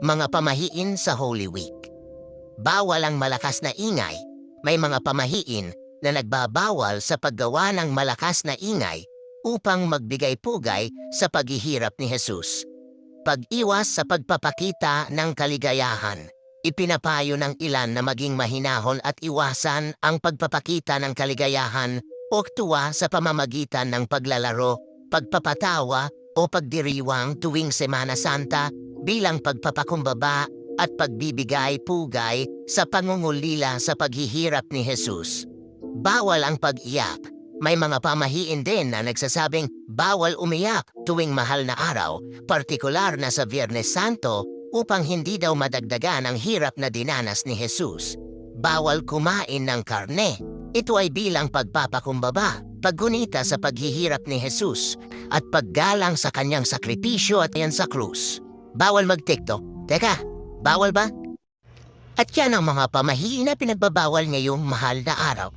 Mga pamahiin sa Holy Week. Bawal ang malakas na ingay. May mga pamahiin na nagbabawal sa paggawa ng malakas na ingay upang magbigay-pugay sa paghihirap ni Jesus. Pag-iwas sa pagpapakita ng kaligayahan. Ipinapayo ng ilan na maging mahinahon at iwasan ang pagpapakita ng kaligayahan o tuwa sa pamamagitan ng paglalaro, pagpapatawa o pagdiriwang tuwing Semana Santa bilang pagpapakumbaba at pagbibigay-pugay sa pangungulila sa paghihirap ni Jesus. Bawal ang pag-iyak. May mga pamahiin din na nagsasabing bawal umiyak tuwing mahal na araw, partikular na sa Biyernes Santo upang hindi daw madagdagan ang hirap na dinanas ni Jesus. Bawal kumain ng karne. Ito ay bilang pagpapakumbaba, paggunita sa paghihirap ni Jesus at paggalang sa kanyang sakripisyo at yan sa krus. Bawal mag-TikTok. Teka, bawal ba? At yan ang mga pamahiin na pinagbabawal ngayong mahal na araw.